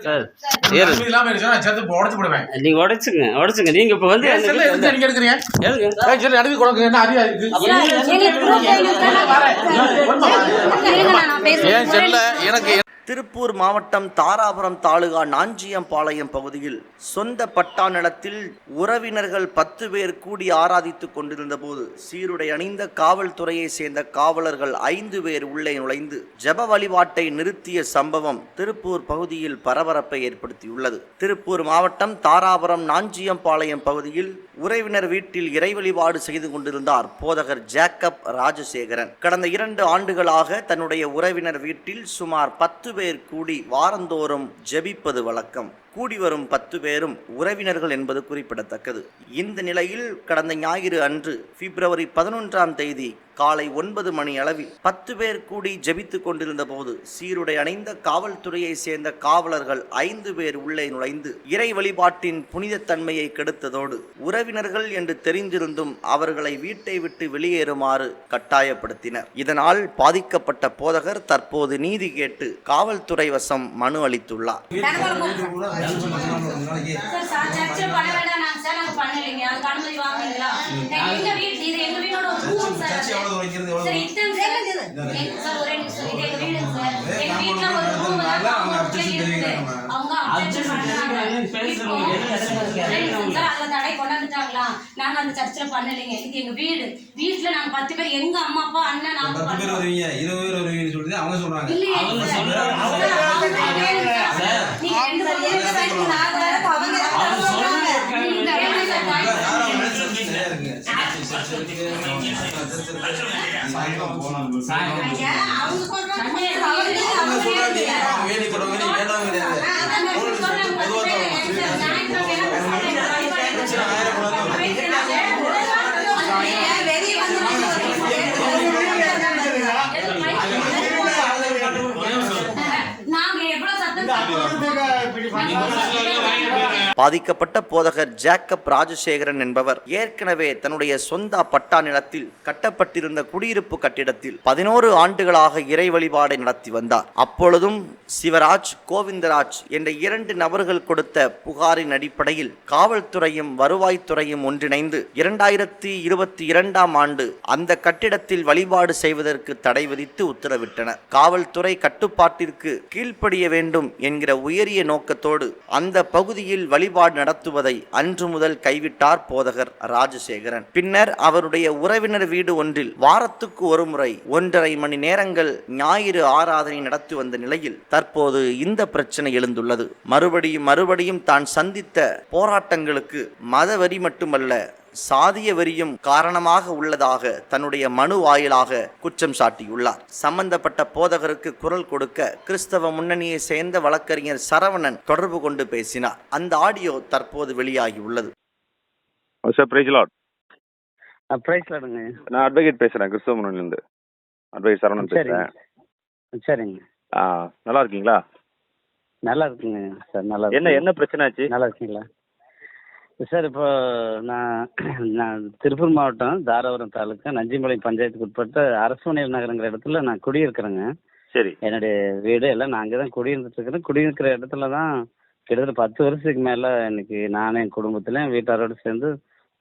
Sir ஏறு. அனுமதி இல்லாம இருந்துச்சுன்னா நான் சேர்த்து உடைச்சு போடுவேன். நீங்க உடைச்சுங்க. நீங்க இப்ப வந்து என் செல்ல எதுக்கு நீங்க எடுக்கிறீங்க? எதுக்கு? ஏய், சொல்லு, அனுமதி கொடுங்க. என்ன அறியா இருக்கு? என் செல்ல எனக்கு திருப்பூர் மாவட்டம் தாராபுரம் தாலுகா நாஞ்சியம்பாளையம் பகுதியில் சொந்த பட்டா நிலத்தில் உறவினர்கள் 10 பேர் கூடி ஆராதித்துக் கொண்டிருந்த போது சீருடை அணிந்த காவல்துறையை சேர்ந்த காவலர்கள் 5 பேர் உள்ளே நுழைந்து ஜெப வழிபாட்டை நிறுத்திய சம்பவம் திருப்பூர் பகுதியில் பரபரப்பை ஏற்படுத்தியுள்ளது. திருப்பூர் மாவட்டம் தாராபுரம் நாஞ்சியம்பாளையம் பகுதியில் உறவினர் வீட்டில் இறை வழிபாடு செய்து கொண்டிருந்தார் போதகர் ஜேக்கப் ராஜசேகரன். கடந்த 2 ஆண்டுகளாக தன்னுடைய உறவினர் வீட்டில் சுமார் 10 பேர் கூடி வாரந்தோறும் ஜெபிப்பது வழக்கம். கூடி வரும் 10 பேரும் உறவினர்கள் என்பது குறிப்பிடத்தக்கது. இந்த நிலையில் கடந்த ஞாயிறு அன்று பிப்ரவரி 11ஆம் தேதி காலை 9 மணி அளவில் 10 பேர் கூடி ஜெபித்துக் கொண்டிருந்த போது சீருடை அணிந்த காவல்துறையை சேர்ந்த காவலர்கள் 5 பேர் உள்ளே நுழைந்து இறை வழிபாட்டின் புனிதத்தன்மையை கெடுத்ததோடு உறவினர்கள் என்று தெரிந்திருந்தும் அவர்களை வீட்டை விட்டு வெளியேறுமாறு கட்டாயப்படுத்தினர். இதனால் பாதிக்கப்பட்ட போதகர் தற்போது நீதி கேட்டு காவல்துறை வசம் மனு அளித்துள்ளார். நாங்க அந்த சர்ச்சில் பண்ணலைங்க. இது எங்க வீடு. வீட்டுல நாங்க 10 பேர், எங்க அம்மா அப்பா அண்ணன் நாங்க 10 பேர் வருவீங்க, 20 பேர் வருவீங்கன்னு சொல்லிட்டு அவங்க சொல்றாங்க. பாதிக்கப்பட்ட போதகர் ஜேக்கப் ராஜசேகரன் என்பவர் ஏற்கனவே தன்னுடைய சொந்த பட்டா நிலத்தில் கட்டப்பட்டிருந்த குடியிருப்பு கட்டிடத்தில் 11 ஆண்டுகளாக இறை வழிபாடை நடத்தி வந்தார். அப்பொழுதும் சிவராஜ், கோவிந்தராஜ் என்ற 2 நபர்கள் கொடுத்த புகாரின் அடிப்படையில் காவல்துறையும் வருவாய்த்துறையும் ஒன்றிணைந்து 2022ஆம் ஆண்டு அந்த கட்டிடத்தில் வழிபாடு செய்வதற்கு தடை விதித்து உத்தரவிட்டனர். காவல்துறை கட்டுப்பாட்டிற்கு கீழ்ப்படிய வேண்டும் என்கிற உயரிய நோக்கத்தோடு அந்த பகுதியில் வழிபாடு நடத்துவதை அன்று முதல் கைவிட்டார் போதகர் ராஜசேகரன். பின்னர் அவருடைய உறவினர் வீடு ஒன்றில் வாரத்துக்கு ஒரு முறை 1.5 மணி நேரங்கள் ஞாயிறு ஆராதனை நடத்தி வந்த நிலையில் தற்போது இந்த பிரச்சனை எழுந்துள்ளது. மறுபடியும் தான் சந்தித்த போராட்டங்களுக்கு மதவெறி மட்டுமல்ல சாதிய வெறியும் காரணமாக உள்ளதாக தன்னுடைய மனு வாயிலாக குற்றம் சாட்டியுள்ளார். சம்பந்தப்பட்ட போதகருக்கு குரல் கொடுக்க கிறிஸ்தவ முன்னணியை சேர்ந்த வழக்கறிஞர் சரவணன் தொடர்பு கொண்டு பேசினார். அந்த ஆடியோ தற்போது வெளியாகி உள்ளது. Sir praise lord. பிரைஸ் லார்டுங்க. நான் அட்வொகேட் பேசுறேன், கிறிஸ்தவ முன்னணியிலிருந்து அட்வொகேட் சரவணன் பேசுறேன். சரிங்க. நல்லா இருக்கீங்களா? நல்லா இருக்குங்க சார். நல்லா என்ன பிரச்சனை ஆச்சு? நல்லா இருக்கீங்களா சார்? இப்போ நான் திருப்பூர் மாவட்டம் தாராபுரம் தாலுக்கா நஞ்சிம்பாளையம் பஞ்சாயத்துக்கு உட்பட்ட அரசுமனையில் நகரங்கிற இடத்துல நான் குடியிருக்கிறேங்க. சரி. என்னுடைய வீடு எல்லாம் நான் அங்கே தான் குடியிருந்துட்டு இருக்கிறேன். குடியிருக்கிற இடத்துல தான் கிட்டத்தட்ட 10 வருஷத்துக்கு மேலே இன்னைக்கு நானும் என் குடும்பத்தில் வீட்டாரோடு சேர்ந்து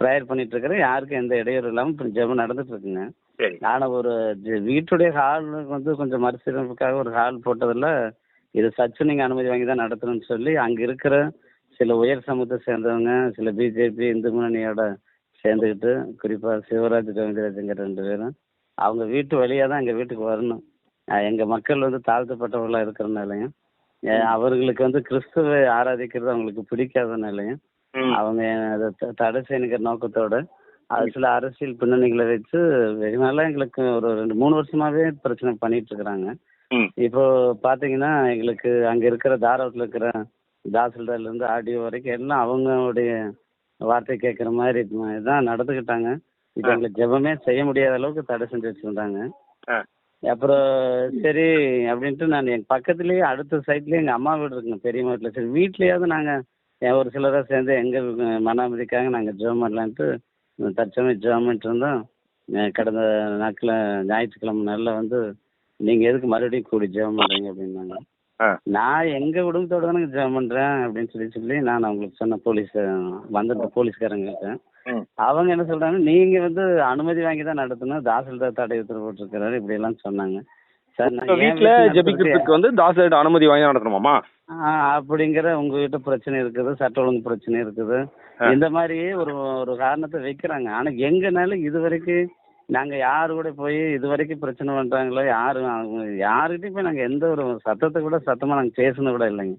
ப்ரேயர் பண்ணிட்டு இருக்கிறேன். யாருக்கும் எந்த இடையூறு இல்லாமல் இப்போ ஜெபம் நடந்துட்டு இருக்குங்க. நான் ஒரு வீட்டுடைய ஹாலுக்கு வந்து கொஞ்சம் மறுசீரமைப்புக்காக ஒரு ஹால் போட்டதில் இது சர்ச்சு நீங்கள் அனுமதி வாங்கி தான் நடத்தணும்னு சொல்லி அங்கே இருக்கிற சில உயர் சமூகத்தை சேர்ந்தவங்க, சில பிஜேபி இந்து முன்னணியோட சேர்ந்துக்கிட்டு, குறிப்பாக சிவராஜ், கோவிந்தராஜுங்கிற 2 பேரும் அவங்க வீட்டு வழியாக தான் எங்கள் வீட்டுக்கு வரணும். எங்கள் மக்கள் வந்து தாழ்த்தப்பட்டவர்களாக இருக்கிறனாலையும் அவர்களுக்கு வந்து கிறிஸ்துவை ஆராதிக்கிறது அவங்களுக்கு பிடிக்காதனாலையும் அவங்க அதை தடை செய்யணுங்கிற நோக்கத்தோட அது சில அரசியல் பின்னணிகளை வச்சு வெகு நாளாக எங்களுக்கு ஒரு 2-3 வருஷமாவே பிரச்சனை பண்ணிட்டு இருக்கிறாங்க. இப்போ பார்த்தீங்கன்னா எங்களுக்கு அங்கே இருக்கிற தாராபுரத்தில் இருக்கிற தாசில்தார்லேருந்து ஆடியோ வரைக்கும் எல்லாம் அவங்களுடைய வார்த்தை கேட்குற மாதிரி தான் நடந்துக்கிட்டாங்க. இப்போ எங்களுக்கு ஜெபமே செய்ய முடியாத அளவுக்கு தடை செஞ்சு வச்சுருந்தாங்க. அப்புறம் சரி அப்படின்ட்டு நான் எங்கள் பக்கத்துலேயே அடுத்த சைட்லேயே எங்கள் அம்மா வீடு இருக்குங்க, பெரியம்மா வீட்டில். சரி வீட்லேயாவது நாங்கள் ஒரு சிலராக சேர்ந்து எங்கள் மன அமைதிக்காக நாங்கள் ஜெபம் பண்ணலான்ட்டு தற்சமயம் ஜெபம் பண்ணிட்டு இருந்தோம். கடந்த நாட்களில் ஞாயிற்றுக்கிழமை நாளில் வந்து நீங்கள் எதுக்கு மறுபடியும் கூடி ஜெபம் பண்ணுறீங்க அப்படின்னாங்க. நான் எங்க குடும்பத்தோட தானே ஜெபம் பண்றேன் அப்படின்னு சொல்லி நான் அவங்களுக்கு சொன்ன வந்திருந்த போலீஸ்காரங்களுக்கு அவங்க என்ன சொல்றாங்க, நீங்க வந்து அனுமதி வாங்கி தான் நடத்தணும், தாசில்தார் தடை உத்தரவு போட்டிருக்கிறாரு இப்படி எல்லாம் சொன்னாங்க. சார் நான் வீட்டுல ஜெபிக்கிறதுக்கு வந்து தாசில்தார் அனுமதி வாங்கி நடத்தணுமாமா? அப்படிங்கிற உங்ககிட்ட பிரச்சனை இருக்குது, சட்ட ஒழுங்கு பிரச்சனை இருக்குது, இந்த மாதிரியே ஒரு காரணத்தை வைக்கிறாங்க. ஆனா எங்கனால இது வரைக்கும் நாங்க யாரு கூட போய் இது வரைக்கும் பிரச்சனை பண்றாங்களோ யாருக்கிட்டையும் போய் நாங்க எந்த ஒரு சத்தத்தை கூட சத்தமா நாங்க பேசுனது கூட இல்லைங்க.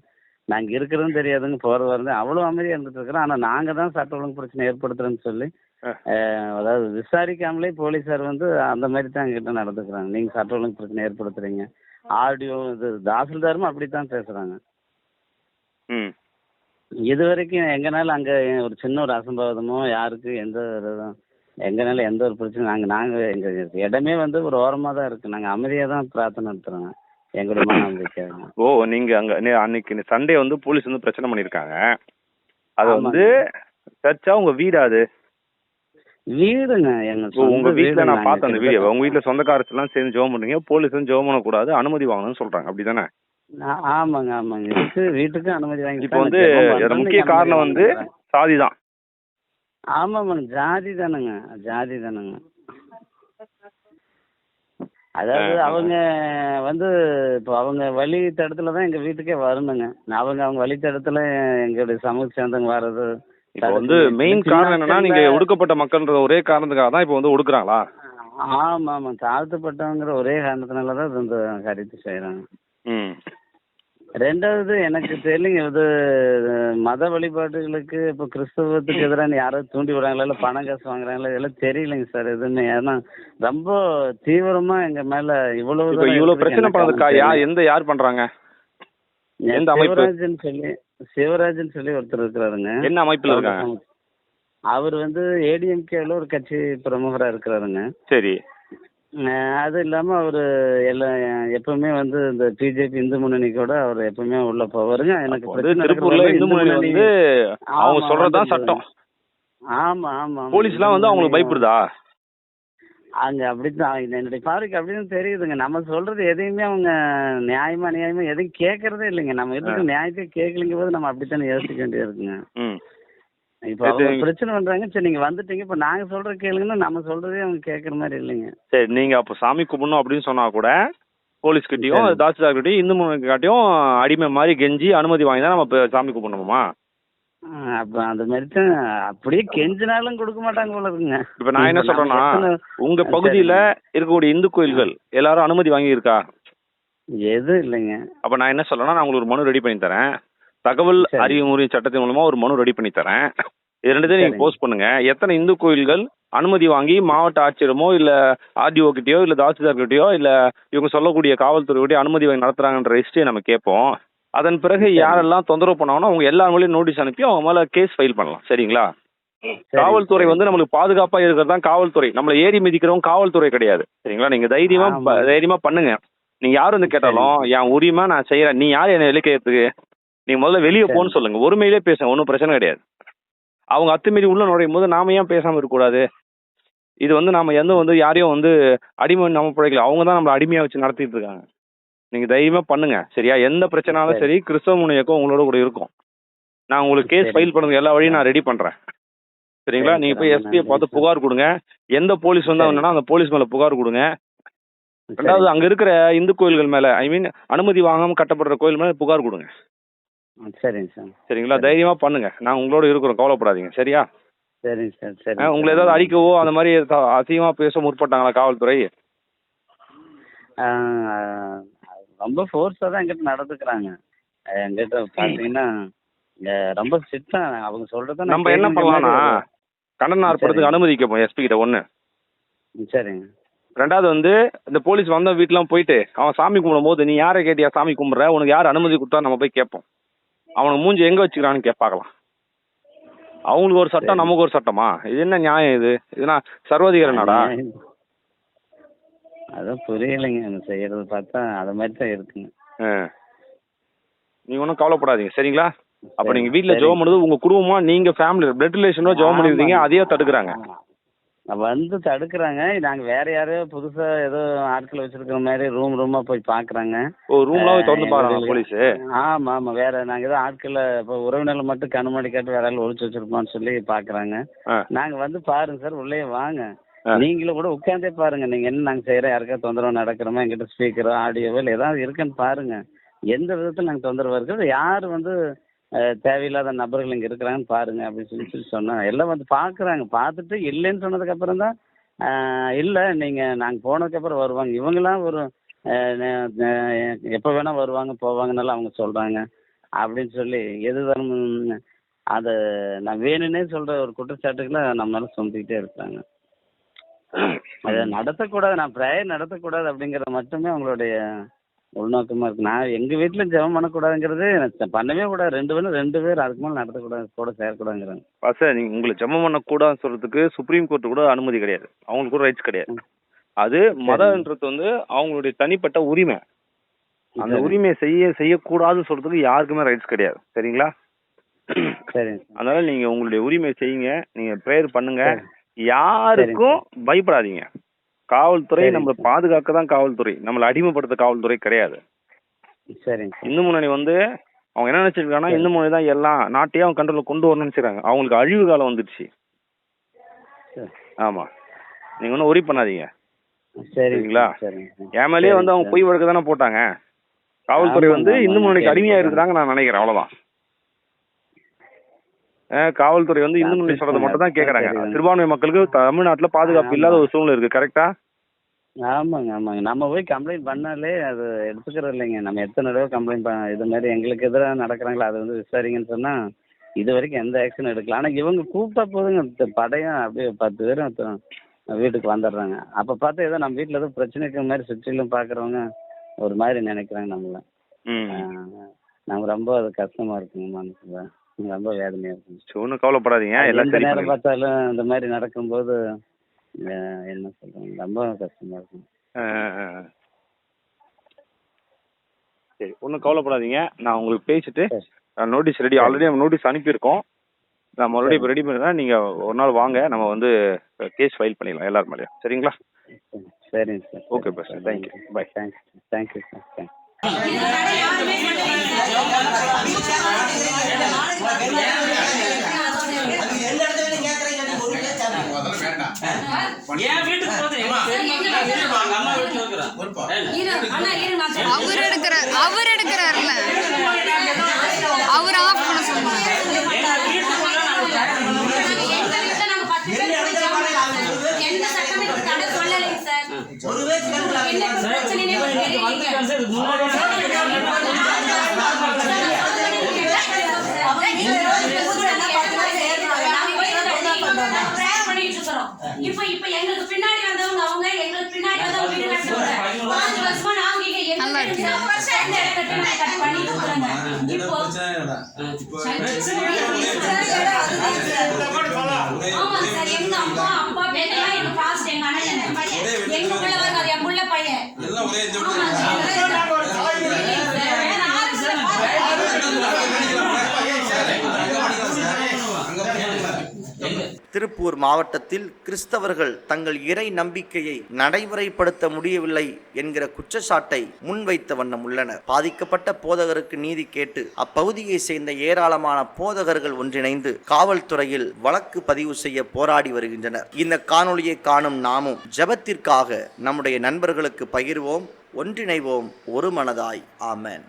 நாங்க இருக்கிறதும் தெரியாதுங்க, போறது வரது அவ்வளவு அமைதியா இருந்துட்டு இருக்கிறோம். ஆனா நாங்க தான் சட்ட ஒழுங்கு பிரச்சனை ஏற்படுத்துறோம்னு சொல்லி அதாவது விசாரிக்காமலே போலீஸார் வந்து அந்த மாதிரி தான் எங்கிட்ட நடந்துக்கிறாங்க. நீங்க சட்ட ஒழுங்கு பிரச்சனை ஏற்படுத்துறீங்க, ஆடியோ இது தாசில்தாரும் அப்படித்தான் பேசுறாங்க. இது வரைக்கும் எங்கனால அங்க ஒரு சின்ன ஒரு அசம்பாவிதமோ யாருக்கு எங்கனால எந்த ஒரு பிரச்சனையும் நாங்க எங்க இடமே வந்து ஒரு ஓரமா தான் இருக்கு. நாங்க அமைதியா தான் பிரார்த்தனை நடத்துறோங்க எங்களுடைய மன நம்பிக்கையாக. ஓ, நீங்க அன்னைக்கு சண்டே வந்து போலீஸ் வந்து பிரச்சனை பண்ணிருக்காங்க. அது வந்து சர்ச்சா உங்க வீடா? அது வீடுங்க, உங்க வீட்டுல நான் பார்த்தேன் அந்த வீடியோ. உங்க வீட்டுல சொந்தக்காரச்சு எல்லாம் சேர்ந்து ஜெபம் பண்றீங்க, போலீஸ் வந்து ஜெபம் பண்ணக்கூடாது, அனுமதி வாங்கணும்னு சொல்றாங்க, அப்படிதானே? ஆமாங்க வீட்டுக்கு அனுமதி வாங்கி. இப்ப வந்து முக்கிய காரணம் வந்து சாதி தான். ஆமாங்க, ஜாதி தானுங்க. அதாவது அவங்க வந்து இப்போ அவங்க வழி தடத்துல தான் எங்க வீட்டுக்கே வரணுங்க. அவங்க வழி தடத்துல எங்களுடைய சமூக சேர்ந்தவங்க வர்றது. இப்போ வந்து மெயின் காரணம் என்னன்னா, நீங்க ஒடுக்கப்பட்ட மக்கள்ன்ற ஒரே காரணத்துக்காக தான் இப்போ வந்து ஒடுக்குறாங்களா? ஆமா தாழ்த்தப்பட்டவங்கிற ஒரே காரணத்தினாலதான் இந்த காரியத்தை செய்யறாங்க. ரெண்டாவது எனக்கு தெரியலைங்க, இது மத வழிபாடுகளுக்கு இப்போ கிறிஸ்தவத்துக்கு எதிரான யாராவது தூண்டி விடுறாங்களா, இல்லை பணம் காசு வாங்குறாங்களா, இதெல்லாம் தெரியலைங்க சார் எதுவுமே. ஏன்னா ரொம்ப தீவிரமா எங்க மேல இவ்வளவு பிரச்சனை பண்ணதுக்கா யார் பண்றாங்க? சிவராஜன் சொல்லி ஒருத்தர் இருக்கிறாருங்க. என்ன அமைப்புல இருக்காங்க? அவர் வந்து ஏடிஎம்கேல ஒரு கட்சி பிரமுகரா இருக்கிறாருங்க. சரி. அது இல்லாம அவரு எப்பவுமே வந்து இந்த பிஜேபி இந்து முன்னணி கூட அவர் எப்பவுமே உள்ள போவாருங்க. எனக்கு திருப்பூர்ல இந்து முன்னணி வந்து அவங்க சொல்றதுதான் சட்டம். ஆமா போலீஸ் எல்லாம் வந்து அவங்களுக்கு பயப்படுதா? அங்க அப்படித்தான் என்னுடைய பார்வைக்கு அப்படின்னு தெரியுதுங்க. நம்ம சொல்றது எதையுமே அவங்க நியாயமா எதையும் கேட்கறதே இல்லைங்க. நம்ம எதுக்கு நியாயத்தை கேட்கலிங்க போது நம்ம அப்படித்தானே யோசிக்க வேண்டியது இருக்குங்க. இப்ப அவங்க பிரச்சனை பண்றாங்க, சரி நீங்க வந்துட்டீங்க, இப்ப நாங்க சொல்ற கேளுங்கன்னா நம்ம சொல்றதே அவங்க கேட்கற மாதிரி இல்லைங்க. சரி, நீங்க அப்ப சாமி கும்பிடணும் அப்படின்னு சொன்னா கூட போலீஸ் கிட்டயும் தாசில்தார் கிட்டயும் இந்து முன்னணி காட்டியும் அடிமை மாதிரி கெஞ்சி அனுமதி வாங்கி தான் நம்ம சாமி கும்பிடணுமா? அப்ப அந்த மாதிரி தான் அப்படியே கெஞ்சினாலும் கொடுக்க மாட்டாங்க போல இருக்குங்க. இப்ப நான் என்ன சொல்றேன்னா, உங்க பகுதியில இருக்கக்கூடிய இந்து கோயில்கள் எல்லாரும் அனுமதி வாங்கி இருக்கா? எதுவும் இல்லைங்க. அப்ப நான் என்ன சொல்றேன்னா, நான் உங்களுக்கு ஒரு மனு ரெடி பண்ணி தரேன். தகவல் அறிவுமுறை சட்டத்தின் மூலமா ஒரு மனு ரெடி பண்ணி தரேன். இது ரெண்டுத்தையும் நீங்க போஸ்ட் பண்ணுங்க. எத்தனை இந்து கோயில்கள் அனுமதி வாங்கி மாவட்ட ஆட்சியரமோ இல்ல ஆர்டிஓ கிட்டயோ இல்ல தாசில்தார் கிட்டயோ இல்ல இவங்க சொல்லக்கூடிய காவல்துறை கிட்டயோ அனுமதி வாங்கி நடத்துறாங்கன்ற ஹிஸ்டரியை நம்ம கேட்போம். அதன் பிறகு யாரெல்லாம் தொந்தரவு பண்ணாங்கன்னா அவங்க எல்லாருமே நோட்டீஸ் அனுப்பி அவங்க மேல கேஸ் ஃபைல் பண்ணலாம். சரிங்களா? காவல்துறை வந்து நம்மளுக்கு பாதுகாப்பா இருக்கிறது தான் காவல்துறை. நம்மள ஏறி மிதிக்கிறவங்க காவல்துறை கிடையாது. சரிங்களா? நீங்க தைரியமா பண்ணுங்க. நீங்க யாரு வந்து கேட்டாலும் என் உரிமை நான் செய்யறேன், நீ யாரு என்ன இலக்கியத்துக்கு, நீங்க முதல்ல வெளியே போன்னு சொல்லுங்க. ஒருமையிலே பேசுங்க, ஒன்றும் பிரச்சனை கிடையாது. அவங்க அத்துமீறி உள்ள நுழையும் போது நாம ஏன் பேசாம இருக்கக்கூடாது? இது வந்து நாம வந்து யாரையும் வந்து அடிமை நம்ம பிழைக்கல, அவங்க தான் நம்மள அடிமையா வச்சு நடத்திட்டு இருக்காங்க. நீங்க தைரியமா பண்ணுங்க. சரியா? எந்த பிரச்சனாலும் சரி கிறிஸ்தவ முனையக்கம் உங்களோட கூட இருக்கும். நான் உங்களுக்கு கேஸ் ஃபைல் பண்ணுங்க, எல்லா வழியும் நான் ரெடி பண்றேன். சரிங்களா? நீங்க போய் எஸ்பியை பார்த்து புகார் கொடுங்க. எந்த போலீஸ் வந்தா அந்த போலீஸ் மேல புகார் கொடுங்க. ரெண்டாவது அங்க இருக்கிற இந்து கோயில்கள் மேல அனுமதி வாங்காம கட்டப்படுற கோயில் மேல புகார் கொடுங்க. சரிங்க சார். சரிங்களா? தைரியமா பண்ணுங்க, நாங்க உங்களோட இருக்கிறோம், கவலைப்படாதீங்க. சரியா? சரிங்க சார். சரி. உங்களை ஏதாவது அடிக்கவோ அந்த மாதிரி அசிங்கமா பேச முற்பட்டாங்களா காவல்துறை? ரொம்ப ஃபோர்ஸா தான் எங்கிட்ட நடந்துக்கிறாங்க. எங்கிட்ட பாத்தீங்கன்னா ரொம்ப ஸ்ட்ரிக்ட்டா அவங்க சொல்றத நம்ம என்ன பண்ணலாம்னா கண்டன ஆர்ப்பாட்டத்துக்கு அனுமதி கேட்போம் எஸ்பி கிட்ட. ஒண்ணு. சரிங்க. ரெண்டாவது வந்து இந்த போலீஸ் வந்த வீட்டுலாம் போயிட்டு அவன் சாமி கும்பிடும் போது நீ யாரை கேட்டியா சாமி கும்பிட்ற, உனக்கு யார் அனுமதி கொடுத்தா நம்ம போய் கேட்போம். அவனுக்கு மூஞ்சி எங்க வச்சுக்கிறான்னு பார்க்கலாம். அவங்களுக்கு ஒரு சட்டம், நமக்கு ஒரு சட்டமா? இது என்ன நியாயம்? இதுனா சர்வாதிகார நாடா? அதான் புரியலைங்க செய்யறது பார்த்தா அது மாதிரி தான் இருக்குங்க. நீங்க ஒன்றும் கவலைப்படாதீங்க. சரிங்களா? அப்ப நீங்க வீட்டுல ஜெபம் பண்ணுறது உங்க குடும்பமா நீங்க ஃபேமிலி பிளட் ரிலேஷனோ ஜெபம் பண்ணிருந்தீங்க, அதையே தடுக்கிறாங்க. வந்து தடுக்கிறாங்க. நாங்க வேற யாரையோ புதுசா ஏதோ ஆட்கள் வச்சிருக்கிற மாதிரி ரூமா போய் பாக்குறாங்க. ஓ ரூம்லாம் திறந்து பாக்குறாங்க போலீஸ்? ஆமா ஆமா, வேற நாங்க ஏதோ ஆட்களை இப்போ உறவினர்கள் மட்டும் கண்மாடி காட்டு வேற யாரும் ஒழிச்சு வச்சிருப்போம்னு சொல்லி பாக்குறாங்க. நாங்க வந்து பாருங்க சார், உள்ளே வாங்க, நீங்களும் கூட உட்காந்தே பாருங்க. நீங்க என்ன நாங்க செய்யறோம், யாருக்கா தொந்தரவு நடக்கிறோமா, எங்கிட்ட ஸ்பீக்கரோ ஆடியோவோ இல்லை ஏதாவது இருக்குன்னு பாருங்க. எந்த விதத்தில் நாங்கள் தொந்தரவு இருக்கிறது, யார் வந்து தேவையில்லாத நபர்கள் இங்கே இருக்கிறாங்கன்னு பாருங்க அப்படின்னு சொல்லி சொன்னோம். எல்லாம் வந்து பார்க்குறாங்க. பார்த்துட்டு இல்லைன்னு சொன்னதுக்கப்புறம் தான் இல்லை நீங்கள் நாங்கள் போனதுக்கப்புறம் வருவாங்க, இவங்களாம் ஒரு எப்போ வேணால் வருவாங்க போவாங்கன்னால அவங்க சொல்கிறாங்க அப்படின்னு சொல்லி எதுதான் அதை நான் வேணும்னே சொல்கிற ஒரு குற்றச்சாட்டுகளை நம்மளால சுமத்திக்கிட்டே இருக்கிறாங்க. அதை நடத்தக்கூடாது, நான் ப்ரேயர் நடத்தக்கூடாது அப்படிங்கிறது மட்டுமே அவங்களுடைய உள்நோக்கமாக இருக்கு. நான் எங்கள் வீட்டில் ஜெபம் பண்ணக்கூடாதுங்கிறது பண்ணவே கூடாது. ரெண்டு பேர் அதுக்கு மேலே நடத்தக்கூடாது, கூட சேரக்கூடாதுங்கிறாங்க. சார் நீங்கள் உங்களை ஜெபம் பண்ணக்கூடாதுன்னு சொல்கிறதுக்கு சுப்ரீம் கோர்ட்டு கூட அனுமதி கிடையாது, அவங்களுக்கு கூட ரைட்ஸ் கிடையாது. அது மதம்ன்றது வந்து அவங்களுடைய தனிப்பட்ட உரிமை. அந்த உரிமையை செய்யக்கூடாதுன்னு சொல்கிறதுக்கு யாருக்குமே ரைட்ஸ் கிடையாது. சரிங்களா? சரிங்க. அதனால நீங்கள் உங்களுடைய உரிமையை செய்யுங்க, நீங்கள் ப்ரேயர் பண்ணுங்க, யாருக்கும் பயப்படாதீங்க. காவல்துறை நம்மளை பாதுகாக்க தான் காவல்துறை, நம்மளை அடிமைப்படுத்த காவல்துறை கிடையாது. சரிங்க. இந்து முன்னணி வந்து அவங்க என்ன நினைச்சிருக்காங்கன்னா இந்து முன்னணி தான் எல்லாம் நாட்டையும் அவங்க கண்ட்ரோலில் கொண்டு வரணும்னு நினைச்சிருக்காங்க. அவங்களுக்கு அழிவு காலம் வந்துடுச்சு. ஆமா, நீங்க ஒன்றும் ஒரி பண்ணாதீங்க. சரிங்களா? என் மேலேயே வந்து அவங்க பொய் வழக்கு தானே போட்டாங்க. காவல்துறை வந்து இந்து முன்னணிக்கு அடிமையா இருக்கிறாங்க நான் நினைக்கிறேன், அவ்வளவுதான். காவல்துறை வந்து இந்து முன்னணி சொல்றதை மட்டும் தான் கேட்கறாங்க. சிறுபான்மை மக்களுக்கு தமிழ்நாட்டுல பாதுகாப்பு இல்லாத ஒரு சூழ்நிலை இருக்கு. கரெக்டா? ஆமாங்க ஆமாங்க. நம்ம போய் கம்ப்ளைண்ட் பண்ணாலே அது எடுத்துக்கிறது இல்லைங்க. நம்ம எத்தனை தடவை கம்ப்ளைண்ட் இது மாதிரி எங்களுக்கு எதிராக நடக்கிறாங்களோ அதை வந்து விசாரிங்கன்னு சொன்னா இது வரைக்கும் எந்த ஆக்ஷன் எடுக்கலாம். ஆனால் இவங்க கூப்பிட்டா போதுங்க, படையும் அப்படியே 10 பேரும் வீட்டுக்கு வந்துடுறாங்க. அப்போ பார்த்தா ஏதோ நம்ம வீட்டில் ஏதோ பிரச்சனை இருக்கிற மாதிரி சுற்றிலும் பார்க்குறவங்க ஒரு மாதிரி நினைக்கிறாங்க நம்மள. நமக்கு ரொம்ப அது கஷ்டமா இருக்குங்க, மனசுல ரொம்ப வேதனையா இருக்குங்க. ஒன்றும் கவலைப்படாதீங்க, எந்த நேரம் பார்த்தாலும் இந்த மாதிரி நடக்கும்போது என்ன சொல்றாங்க, ரொம்ப கஷ்டமா இருக்கும். சரி, ஒன்றும் கவலைப்படாதீங்க. நான் உங்களுக்கு பேசிட்டு நோட்டீஸ் ரெடி, ஆல்ரெடி நம்ம நோட்டீஸ் அனுப்பியிருக்கோம். நான் மறுபடியும் இப்போ ரெடி பண்ணுறேன். நீங்கள் ஒரு நாள் வாங்க, நம்ம வந்து கேஸ் ஃபைல் பண்ணிடலாம் எல்லாரும் மேலேயும். சரிங்களா? சரிங்க sir. Okay boss, thank you, bye. Thank you sir, thank you. அவர் எடுக்கிறாருல, அவர் ஆஃப் பண்ண சொல்லுங்க. இப்ப எங்களுக்கு பின்னாடி வந்தவங்க அவங்க, எங்களுக்கு பின்னாடி வந்தவங்க வீடு கட்டுறாங்க. 5 வருஷமா நாங்க இங்க நல்லா இருக்கு. ஆமா சார், எங்க அம்மா அப்பா பேரெல்லாம் எங்க பாஸ்ட், எங்க அண்ணன் என் பையன், எங்க புள்ள வர என் புள்ள பையன் எல்லாம் ஒரே திருப்பூர் மாவட்டத்தில் கிறிஸ்தவர்கள் தங்கள் இறை நம்பிக்கையை நடைமுறைப்படுத்த முடியவில்லை என்கிற குற்றச்சாட்டை முன்வைத்த வண்ணம் உள்ளனர். பாதிக்கப்பட்ட போதகருக்கு நீதி கேட்டு அப்பகுதியை சேர்ந்த ஏராளமான போதகர்கள் ஒன்றிணைந்து காவல்துறையில் வழக்கு பதிவு செய்ய போராடி வருகின்றனர். இந்த காணொளியை காணும் நாமும் ஜெபத்திற்காக நம்முடைய நண்பர்களுக்கு பகிர்வோம், ஒன்றிணைவோம், ஒரு மனதாய். ஆமென்.